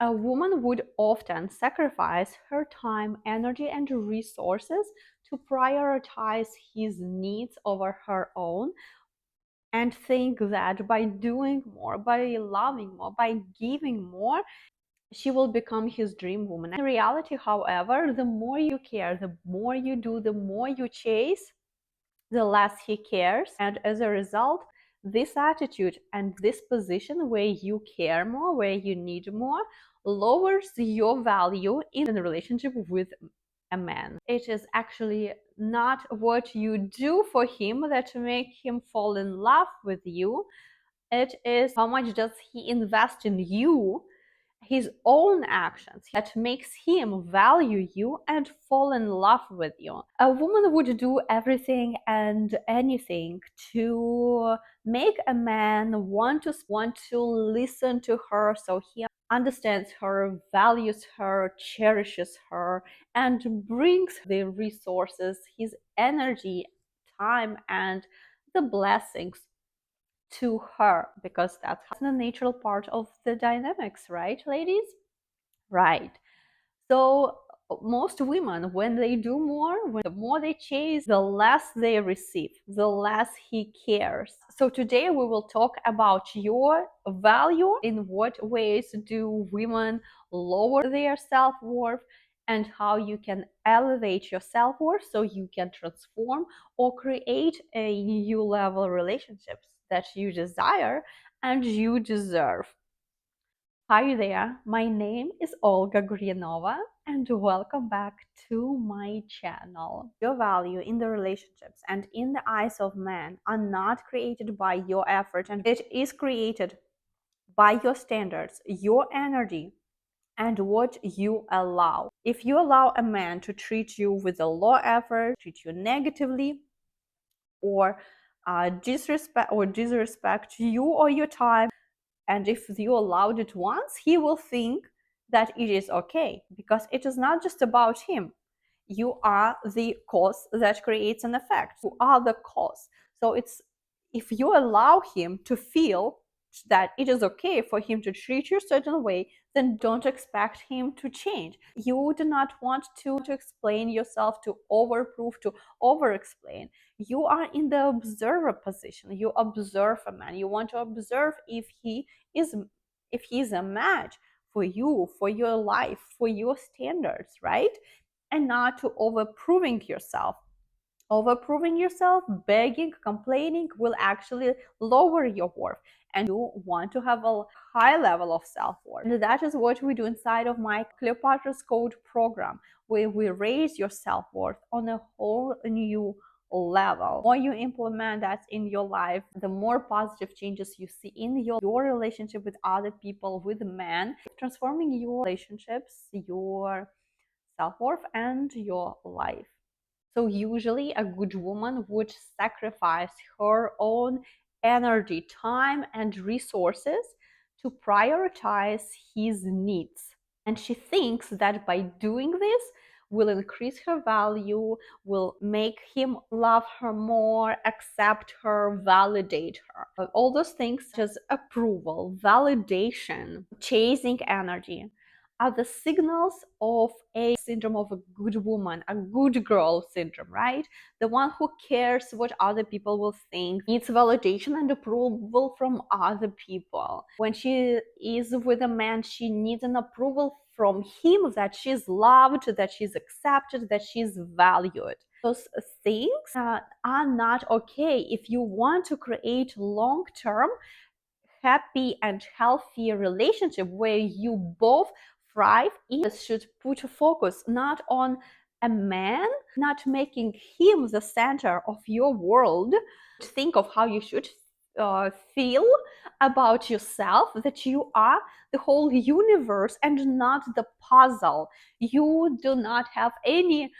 A woman would often sacrifice her time, energy, and resources to prioritize his needs over her own, and think that by doing more, by loving more, by giving more, she will become his dream woman. In reality, however, the more you care, the more you do, the more you chase, the less he cares. And as a result, this attitude and this position where you care more, where you need more, lowers your value in a relationship with a man. It is actually not what you do for him that make him fall in love with you. It is how much does he invest in you, his own actions, that makes him value you and fall in love with you. A woman would do everything and anything to make a man want to listen to her, so he understands her, values her, cherishes her, and brings the resources, his energy, time, and the blessings to her, because that's the natural part of the dynamics, right, ladies? Right. So most women, when they do more, when the more they chase, the less they receive, the less he cares. So today we will talk about your value. In what ways do women lower their self-worth, and how you can elevate your self-worth so you can transform or create a new level relationships that you desire and you deserve. Hi there, my name is Olga Gurianova, and welcome back to my channel. Your value in the relationships and in the eyes of men are not created by your effort, and it is created by your standards, your energy, and what you allow. If you allow a man to treat you with a low effort, treat you negatively, or disrespect you or your time, and if you allowed it once, he will think that it is okay, because it is not just about him. You are the cause that creates an effect. You are the cause. So it's, if you allow him to feel that it is okay for him to treat you a certain way, then don't expect him to change. You do not want to explain yourself, to overprove, to over explain. You are in the observer position. You observe a man. You want to observe if he is a match for you, for your life, for your standards, right? And not to overproving yourself. Overproving yourself, begging, complaining will actually lower your worth, and you want to have a high level of self-worth. And that is what we do inside of my Cleopatra's Code program, where we raise your self-worth on a whole new level. The more you implement that in your life, the more positive changes you see in your relationship with other people, with men, transforming your relationships, your self-worth, and your life. So usually a good woman would sacrifice her own energy, time, and resources to prioritize his needs. And she thinks that by doing this will increase her value, will make him love her more, accept her, validate her. All those things, such as approval, validation, chasing energy, are the signals of a syndrome of a good woman, a good girl syndrome, right? The one who cares what other people will think, needs validation and approval from other people. When she is with a man, she needs an approval from him that she's loved, that she's accepted, that she's valued. Those things are not okay if you want to create long-term happy and healthy relationship where you both thrive. You should put a focus not on a man, not making him the center of your world. Think of how you should feel about yourself, that you are the whole universe and not the puzzle. You do not have any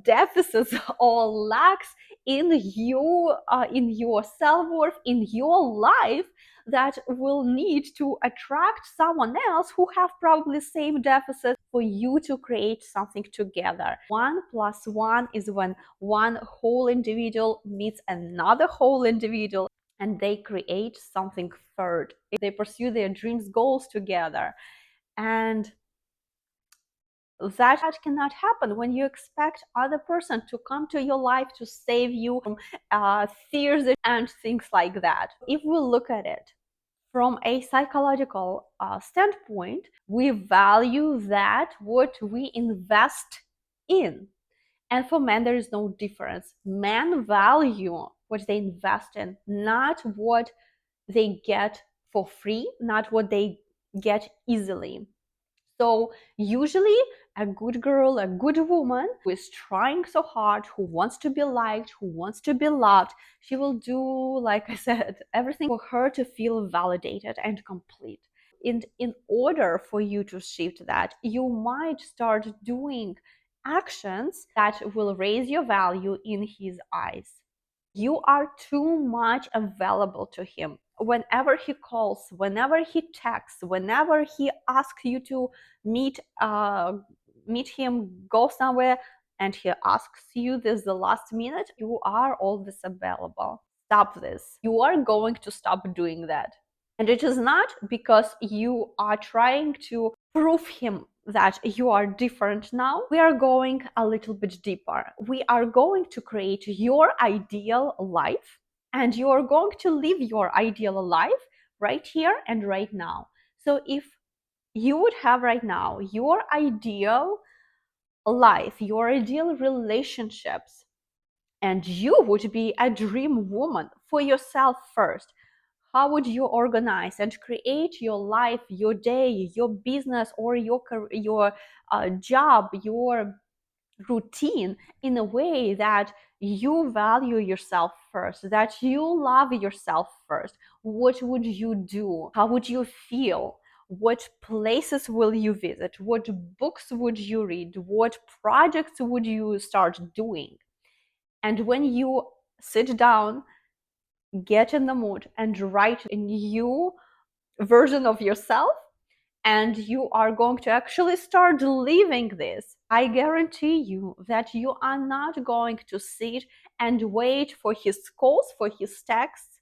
deficits or lacks in you, in your self-worth, in your life, that will need to attract someone else who have probably same deficit for you to create something together. 1+1 is when one whole individual meets another whole individual and they create something third. They pursue their dreams, goals together. And that cannot happen when you expect other person to come to your life to save you from fears and things like that. If we look at it from a psychological standpoint, we value that what we invest in. And for men, there is no difference. Men value what they invest in, not what they get for free, not what they get easily. So usually a good girl, a good woman who is trying so hard, who wants to be liked, who wants to be loved, she will do, like I said, everything for her to feel validated and complete. In order for you to shift that, you might start doing actions that will raise your value in his eyes. You are too much available to him. Whenever he calls, whenever he texts, whenever he asks you to meet him, go somewhere, and he asks you this the last minute, you are always available. Stop this. You are going to stop doing that. And it is not because you are trying to prove him that you are different now. We are going a little bit deeper. We are going to create your ideal life, and you are going to live your ideal life right here and right now. So if you would have right now your ideal life, your ideal relationships, and you would be a dream woman for yourself first, how would you organize and create your life, your day, your business, or your job, your routine in a way that you value yourself first, that you love yourself first? What would you do? How would you feel? What places will you visit? What books would you read? What projects would you start doing? And when you sit down, get in the mood and write a new version of yourself, and you are going to actually start living this, I guarantee you that you are not going to sit and wait for his calls, for his texts,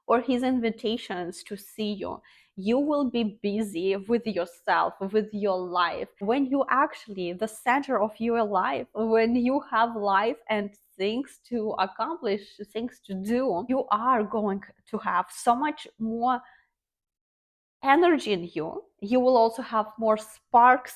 or his invitations to see you. You will be busy with yourself, with your life. When you actually the center of your life, when you have life and things to accomplish, things to do, you are going to have so much more energy in you. You will also have more sparks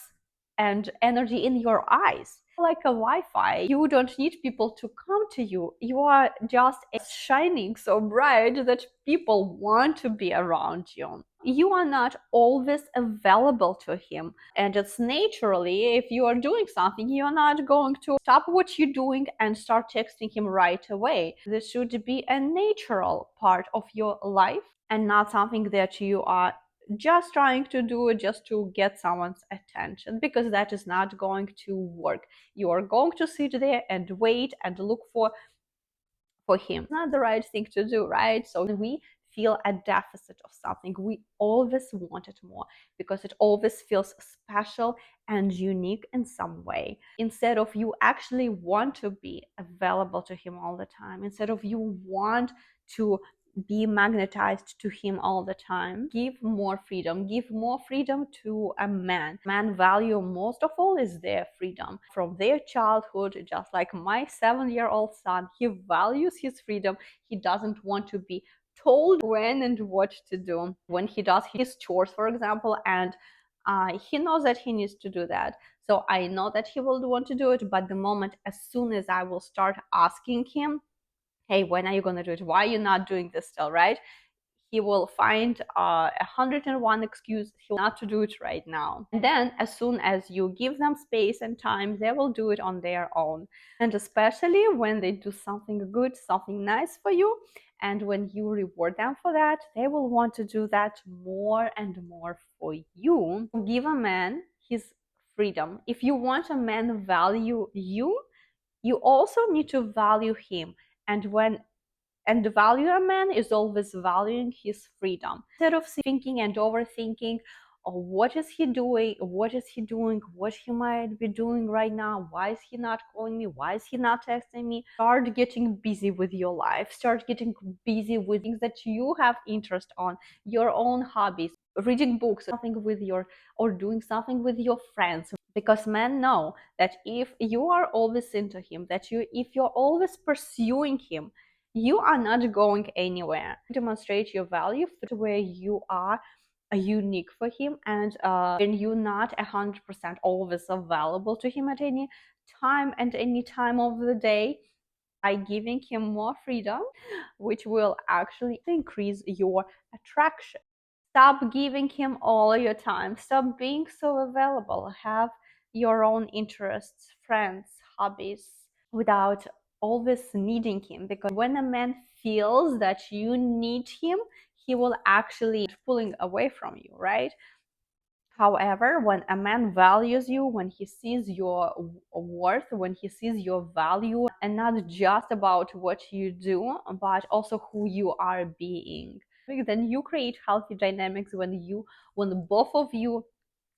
and energy in your eyes. Like a Wi-Fi, you don't need people to come to you. You are just shining so bright that people want to be around you. You are not always available to him. And it's naturally, if you are doing something, you're not going to stop what you're doing and start texting him right away. This should be a natural part of your life and not something that you are just trying to do it just to get someone's attention, because that is not going to work. You are going to sit there and wait and look for him. It's not the right thing to do, right? So we feel a deficit of something. We always want it more because it always feels special and unique in some way. Instead of you actually want to be available to him all the time, instead of you want to be magnetized to him all the time, give more freedom. Give more freedom to a man. Man value most of all is their freedom from their childhood. Just like my 7-year-old son, he values his freedom. He doesn't want to be told when and what to do. When he does his chores, for example, and he knows that he needs to do that, so I know that he will want to do it. But the moment, as soon as I will start asking him, hey, when are you going to do it? Why are you not doing this still, right? He will find 101 excuse not to do it right now. And then as soon as you give them space and time, they will do it on their own. And especially when they do something good, something nice for you, and when you reward them for that, they will want to do that more and more for you. Give a man his freedom. If you want a man to value you, you also need to value him. And the value a man is always valuing his freedom. Instead of thinking and overthinking, what is he doing, what he might be doing right now, why is he not calling me, why is he not texting me. Start getting busy with your life, start getting busy with things that you have interest on, your own hobbies, reading books, something with your, or doing something with your friends, because men know that if you are always into him, that you, if you're always pursuing him, you are not going anywhere. Demonstrate your value where you are unique for him, and when you're not 100% always available to him at any time and any time of the day, by giving him more freedom, which will actually increase your attraction. Stop giving him all your time. Stop being so available. Have your own interests, friends, hobbies, without always needing him. Because when a man feels that you need him, he will actually pulling away from you, right? However, when a man values you, when he sees your worth, when he sees your value, and not just about what you do, but also who you are being, then you create healthy dynamics when both of you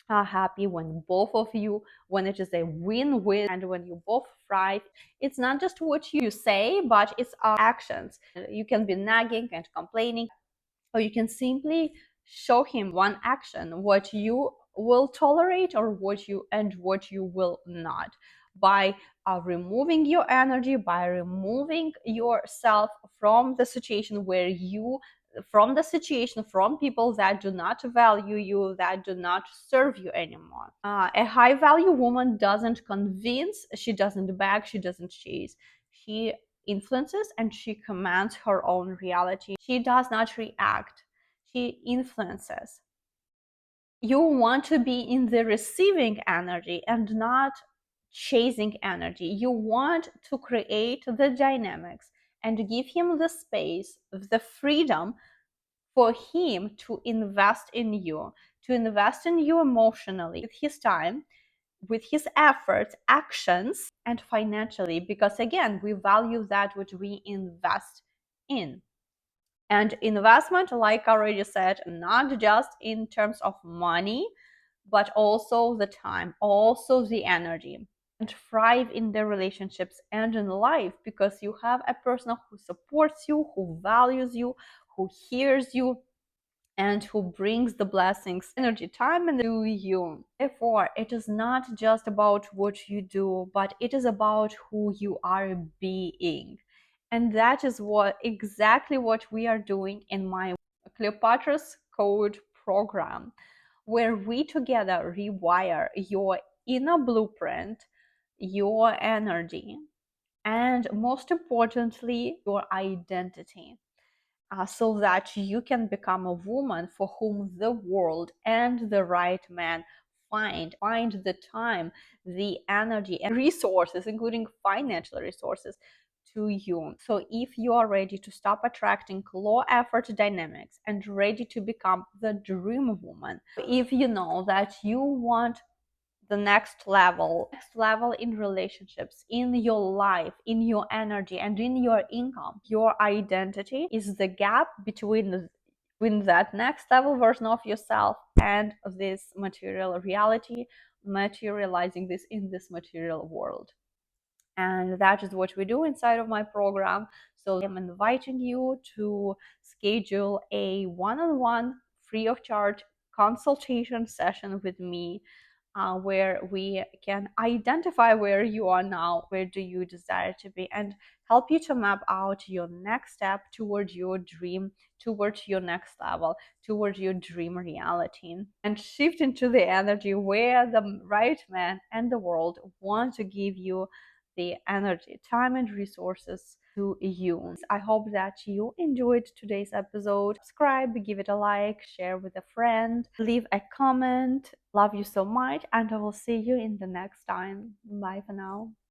are happy, when both of you, when it is a win-win, and when you both thrive. It's not just what you say, but it's our actions. You can be nagging and complaining, or you can simply show him one action what you will tolerate, or what you will not, by removing your energy, by removing yourself from the situation where you, from the situation, from people that do not value you, that do not serve you anymore. A high value woman doesn't convince, she doesn't beg, she doesn't chase, she influences and she commands her own reality. She does not react, she influences. You want to be in the receiving energy and not chasing energy. You want to create the dynamics and give him the space, the freedom for him to invest in you, to invest in you emotionally, with his time, with his efforts, actions, and financially. Because again, we value that which we invest in. And investment, like I already said, not just in terms of money, but also the time, also the energy. And thrive in the relationships and in life, because you have a person who supports you, who values you, who hears you, and who brings the blessings, energy, time, and to you. Therefore, it is not just about what you do, but it is about who you are being. And that is what exactly what we are doing in my Cleopatra's Code program, where we together rewire your inner blueprint, your energy, and most importantly, your identity, so that you can become a woman for whom the world and the right man find the time, the energy, and resources, including financial resources, to you. So if you are ready to stop attracting low effort dynamics and ready to become the dream woman, if you know that you want the next level in relationships, in your life, in your energy, and in your income, your identity is the gap between that next level version of yourself and this material reality, materializing this in this material world. And that is what we do inside of my program. So I'm inviting you to schedule a one-on-one, free of charge consultation session with me, where we can identify where you are now, where do you desire to be, and help you to map out your next step towards your dream, towards your next level, towards your dream reality, and shift into the energy where the right man and the world want to give you the energy, time, and resources to you. I hope that you enjoyed today's episode. Subscribe, give it a like, share with a friend, leave a comment. Love you so much, and I will see you in the next time. Bye for now.